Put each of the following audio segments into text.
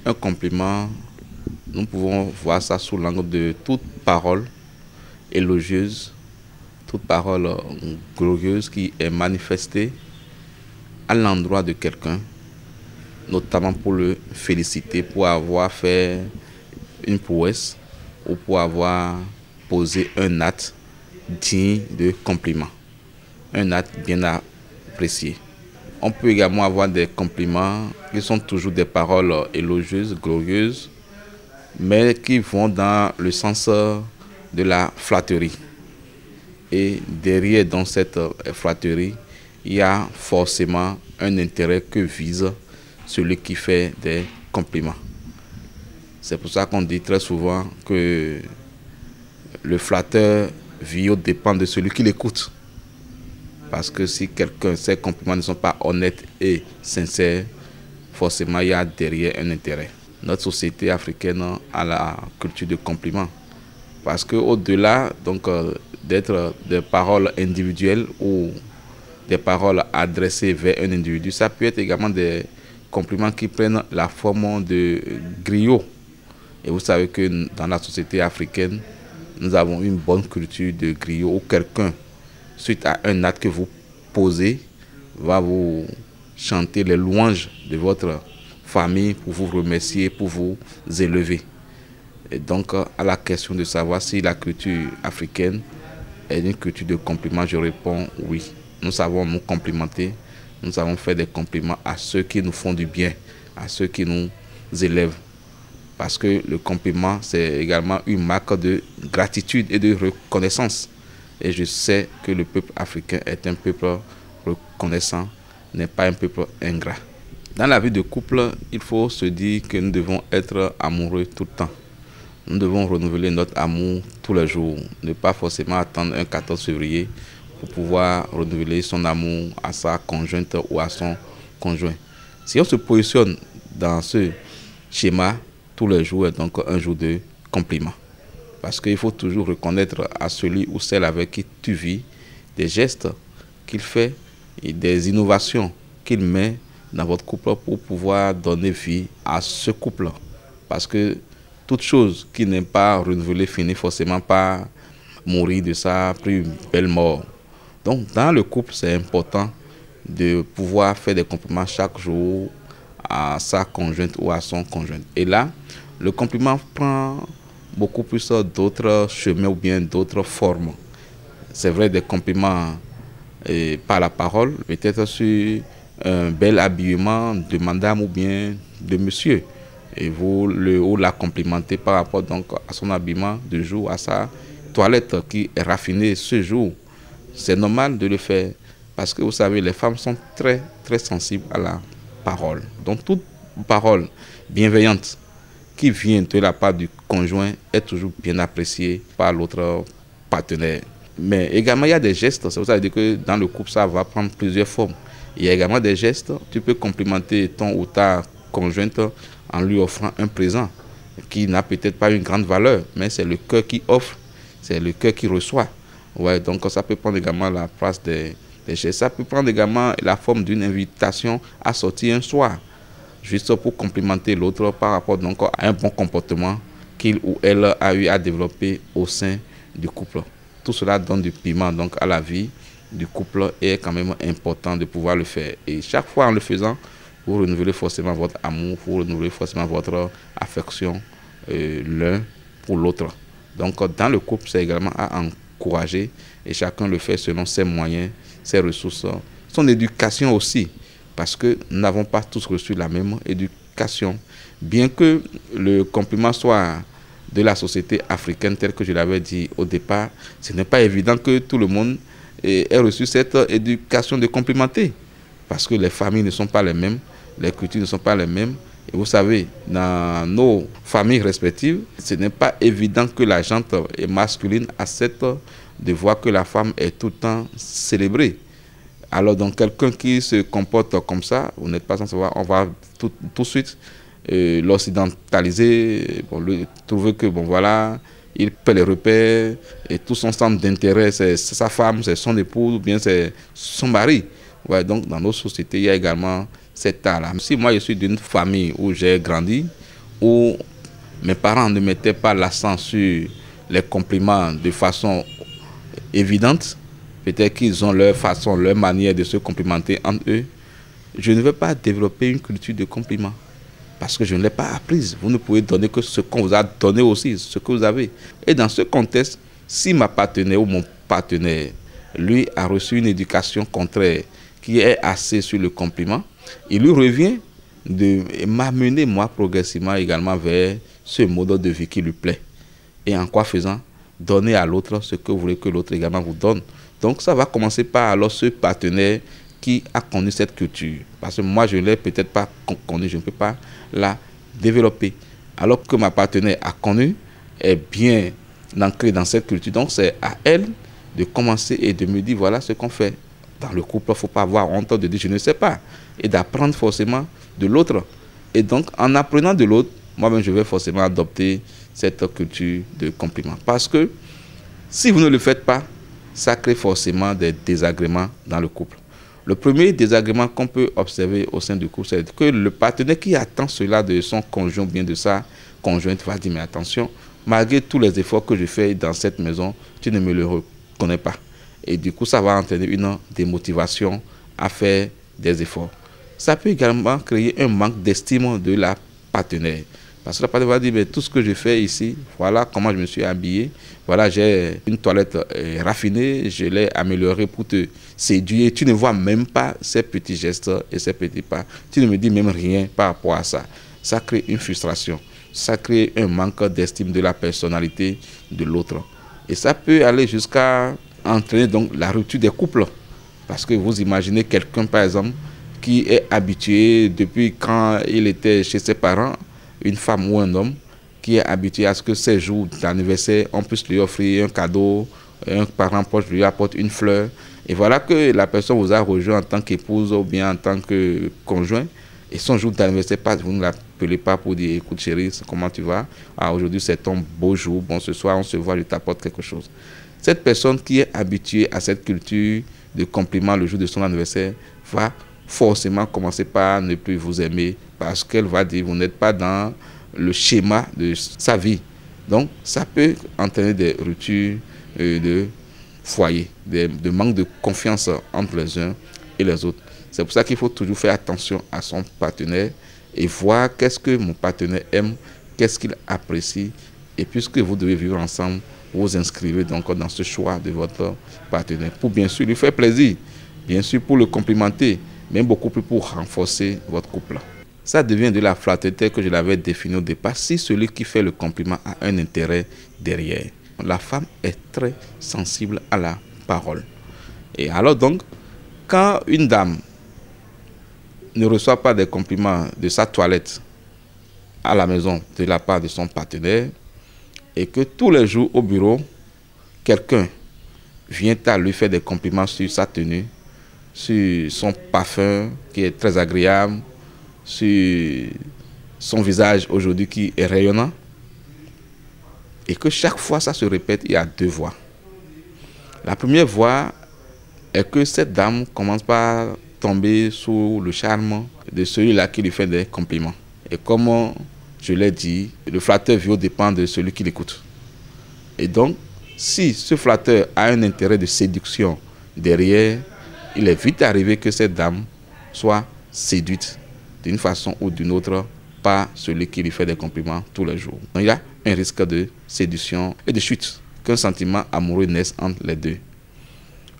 Un compliment, nous pouvons voir ça sous l'angle de toute parole élogieuse, toute parole glorieuse qui est manifestée à l'endroit de quelqu'un, notamment pour le féliciter, pour avoir fait une prouesse ou pour avoir posé un acte digne de compliment, un acte bien apprécié. On peut également avoir des compliments qui sont toujours des paroles élogieuses, glorieuses, mais qui vont dans le sens de la flatterie. Et derrière dans cette flatterie, il y a forcément un intérêt que vise celui qui fait des compliments. C'est pour ça qu'on dit très souvent que le flatteur vit aux dépens de celui qui l'écoute. Parce que si ses compliments ne sont pas honnêtes et sincères, forcément il y a derrière un intérêt. Notre société africaine a la culture de compliments. Parce qu'au-delà d'être des paroles individuelles ou des paroles adressées vers un individu, ça peut être également des compliments qui prennent la forme de griots. Et vous savez que dans la société africaine, nous avons une bonne culture de griot où quelqu'un, suite à un acte que vous posez, va vous chanter les louanges de votre famille pour vous remercier, pour vous élever. Et donc, à la question de savoir si la culture africaine est une culture de compliments, je réponds oui. Nous savons nous complimenter, nous savons faire des compliments à ceux qui nous font du bien, à ceux qui nous élèvent. Parce que le compliment, c'est également une marque de gratitude et de reconnaissance. Et je sais que le peuple africain est un peuple reconnaissant, n'est pas un peuple ingrat. Dans la vie de couple, il faut se dire que nous devons être amoureux tout le temps. Nous devons renouveler notre amour tous les jours. Ne pas forcément attendre un 14 février pour pouvoir renouveler son amour à sa conjointe ou à son conjoint. Si on se positionne dans ce schéma, tous les jours est donc un jour de compliment. Parce qu'il faut toujours reconnaître à celui ou celle avec qui tu vis des gestes qu'il fait et des innovations qu'il met dans votre couple pour pouvoir donner vie à ce couple. Parce que toute chose qui n'est pas renouvelée finit forcément par mourir de sa plus belle mort. Donc dans le couple, c'est important de pouvoir faire des compliments chaque jour à sa conjointe ou à son conjoint. Et là, le compliment prend beaucoup plus d'autres chemins ou bien d'autres formes. C'est vrai, des compliments par la parole, peut-être sur un bel habillement de madame ou bien de monsieur. Et vous la complimentez par rapport donc à son habillement du jour, à sa toilette qui est raffinée ce jour. C'est normal de le faire parce que vous savez, les femmes sont très très sensibles à la parole. Donc toute parole bienveillante qui vient de la part du conjoint est toujours bien appréciée par l'autre partenaire. Mais également, il y a des gestes. C'est pour ça que dans le couple, ça va prendre plusieurs formes. Il y a également des gestes. Tu peux complimenter ton ou ta conjointe en lui offrant un présent qui n'a peut-être pas une grande valeur, mais c'est le cœur qui offre, c'est le cœur qui reçoit. Ouais, donc ça peut prendre également la place des gestes. Ça peut prendre également la forme d'une invitation à sortir un soir, juste pour complimenter l'autre par rapport donc à un bon comportement qu'il ou elle a eu à développer au sein du couple. Tout cela donne du piment donc à la vie du couple et est quand même important de pouvoir le faire. Et chaque fois en le faisant, vous renouvelez forcément votre amour, vous renouvelez forcément votre affection l'un pour l'autre. Donc dans le couple, c'est également à encourager et chacun le fait selon ses moyens, ses ressources, son éducation aussi. Parce que nous n'avons pas tous reçu la même éducation. Bien que le compliment soit de la société africaine, tel que je l'avais dit au départ, ce n'est pas évident que tout le monde ait reçu cette éducation de complimenter. Parce que les familles ne sont pas les mêmes, les cultures ne sont pas les mêmes. Et vous savez, dans nos familles respectives, ce n'est pas évident que la gente masculine accepte de voir que la femme est tout le temps célébrée. Alors, donc, quelqu'un qui se comporte comme ça, vous n'êtes pas sans savoir, on va tout de suite l'occidentaliser, trouver que, bon, voilà, il paie les repères et tout son centre d'intérêt, c'est sa femme, c'est son épouse, ou bien c'est son mari. Ouais, donc, dans nos sociétés, il y a également cet art-là. Si moi, je suis d'une famille où j'ai grandi, où mes parents ne mettaient pas l'accent sur les compliments de façon évidente, peut-être qu'ils ont leur façon, leur manière de se complimenter entre eux, je ne vais pas développer une culture de compliments parce que je ne l'ai pas apprise. Vous ne pouvez donner que ce qu'on vous a donné aussi, ce que vous avez. Et dans ce contexte, si ma partenaire ou mon partenaire, lui, a reçu une éducation contraire qui est axée sur le compliment, il lui revient de m'amener moi progressivement également vers ce mode de vie qui lui plaît. Et en quoi faisant? Donner à l'autre ce que vous voulez que l'autre également vous donne. Donc ça va commencer par alors ce partenaire qui a connu cette culture. Parce que moi je ne l'ai peut-être pas connu, je ne peux pas la développer. Alors que ma partenaire a connu, est bien ancrée dans cette culture. Donc c'est à elle de commencer et de me dire voilà ce qu'on fait. Dans le couple, il ne faut pas avoir honte de dire je ne sais pas. Et d'apprendre forcément de l'autre. Et donc en apprenant de l'autre, moi-même je vais forcément adopter cette culture de compliment. Parce que si vous ne le faites pas, ça crée forcément des désagréments dans le couple. Le premier désagrément qu'on peut observer au sein du couple, c'est que le partenaire qui attend cela de son conjoint, bien de sa conjointe, va dire mais attention, malgré tous les efforts que je fais dans cette maison, tu ne me le reconnais pas. Et du coup, ça va entraîner une démotivation à faire des efforts. Ça peut également créer un manque d'estime de la partenaire. Parce que la partenaire va dire, mais tout ce que je fais ici, voilà comment je me suis habillé, voilà, j'ai une toilette raffinée, je l'ai améliorée pour te séduire. Tu ne vois même pas ces petits gestes et ces petits pas. Tu ne me dis même rien par rapport à ça. Ça crée une frustration. Ça crée un manque d'estime de la personnalité de l'autre. Et ça peut aller jusqu'à entraîner donc la rupture des couples. Parce que vous imaginez quelqu'un, par exemple, qui est habitué depuis quand il était chez ses parents, une femme ou un homme, qui est habitué à ce que ses jours d'anniversaire, on puisse lui offrir un cadeau, un parent proche lui apporte une fleur. Et voilà que la personne vous a rejoint en tant qu'épouse ou bien en tant que conjoint. Et son jour d'anniversaire passe, vous ne l'appelez pas pour dire écoute chérie, comment tu vas? Ah, aujourd'hui c'est ton beau jour, bon ce soir on se voit, je t'apporte quelque chose. Cette personne qui est habituée à cette culture de compliment le jour de son anniversaire va forcément commencer par ne plus vous aimer parce qu'elle va dire vous n'êtes pas dans le schéma de sa vie. Donc ça peut entraîner des ruptures de foyer, de manque de confiance entre les uns et les autres. C'est pour ça qu'il faut toujours faire attention à son partenaire et voir qu'est-ce que mon partenaire aime, qu'est-ce qu'il apprécie. Et puisque vous devez vivre ensemble, vous inscrivez donc dans ce choix de votre partenaire pour bien sûr lui faire plaisir, bien sûr pour le complimenter, mais beaucoup plus pour renforcer votre couple. Ça devient de la flatteté que je l'avais défini au départ. Si celui qui fait le compliment a un intérêt derrière, la femme est très sensible à la parole. Et alors donc, quand une dame ne reçoit pas des compliments de sa toilette à la maison de la part de son partenaire, et que tous les jours au bureau, quelqu'un vient à lui faire des compliments sur sa tenue, sur son parfum qui est très agréable, sur son visage aujourd'hui qui est rayonnant, et que chaque fois ça se répète, il y a deux voix. La première voix est que cette dame commence par tomber sous le charme de celui-là qui lui fait des compliments. Et comme je l'ai dit, le flatteur veut dépendre de celui qui l'écoute. Et donc, si ce flatteur a un intérêt de séduction derrière, il est vite arrivé que cette dame soit séduite d'une façon ou d'une autre par celui qui lui fait des compliments tous les jours. Donc, il y a un risque de séduction et de chute, qu'un sentiment amoureux naisse entre les deux.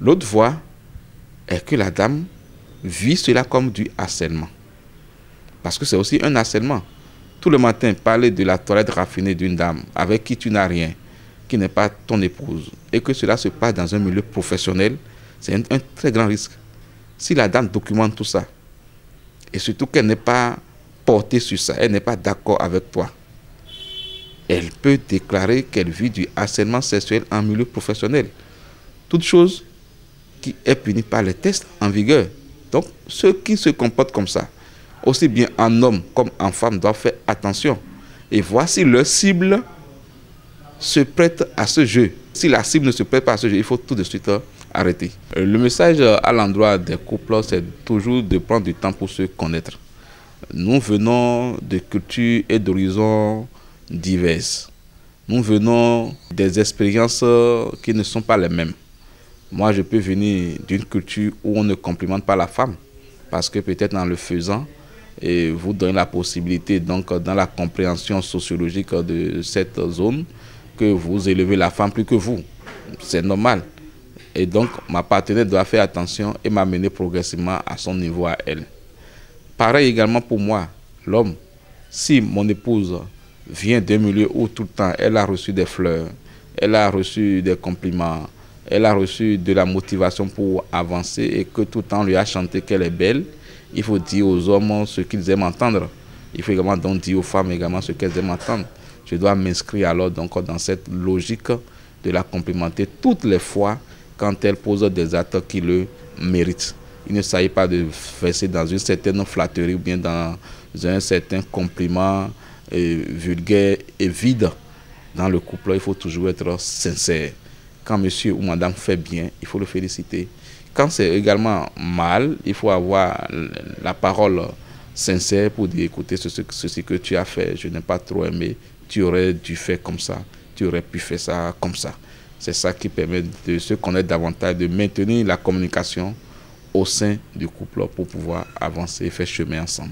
L'autre voie est que la dame vit cela comme du harcèlement. Parce que c'est aussi un harcèlement. Tout le matin, parler de la toilette raffinée d'une dame avec qui tu n'as rien, qui n'est pas ton épouse, et que cela se passe dans un milieu professionnel, c'est un très grand risque. Si la dame documente tout ça, et surtout qu'elle n'est pas portée sur ça, elle n'est pas d'accord avec toi, elle peut déclarer qu'elle vit du harcèlement sexuel en milieu professionnel. Toute chose qui est punie par les tests en vigueur. Donc, ceux qui se comportent comme ça, aussi bien en homme comme en femme, doivent faire attention et voir si leur cible se prête à ce jeu. Si la cible ne se prête pas à ce jeu, il faut tout de suite arrêter. Le message à l'endroit des couples, c'est toujours de prendre du temps pour se connaître. Nous venons de cultures et d'horizons diverses. Nous venons des expériences qui ne sont pas les mêmes. Moi, je peux venir d'une culture où on ne complimente pas la femme, parce que peut-être en le faisant, et vous donnez la possibilité, donc dans la compréhension sociologique de cette zone, que vous élevez la femme plus que vous. C'est normal. Et donc, ma partenaire doit faire attention et m'amener progressivement à son niveau à elle. Pareil également pour moi, l'homme. Si mon épouse vient d'un milieu où tout le temps elle a reçu des fleurs, elle a reçu des compliments, elle a reçu de la motivation pour avancer et que tout le temps on lui a chanté qu'elle est belle, il faut dire aux hommes ce qu'ils aiment entendre. Il faut également donc dire aux femmes également ce qu'elles aiment entendre. Je dois m'inscrire alors donc dans cette logique de la complimenter toutes les fois quand elle pose des actes qui le méritent. Il ne s'agit pas de verser dans une certaine flatterie ou bien dans un certain compliment vulgaire et vide. Dans le couple, il faut toujours être sincère. Quand monsieur ou madame fait bien, il faut le féliciter. Quand c'est également mal, il faut avoir la parole sincère pour dire écoutez, ceci que tu as fait, je n'ai pas trop aimé, tu aurais dû faire comme ça, tu aurais pu faire ça comme ça. C'est ça qui permet de se connaître davantage, de maintenir la communication au sein du couple pour pouvoir avancer et faire chemin ensemble.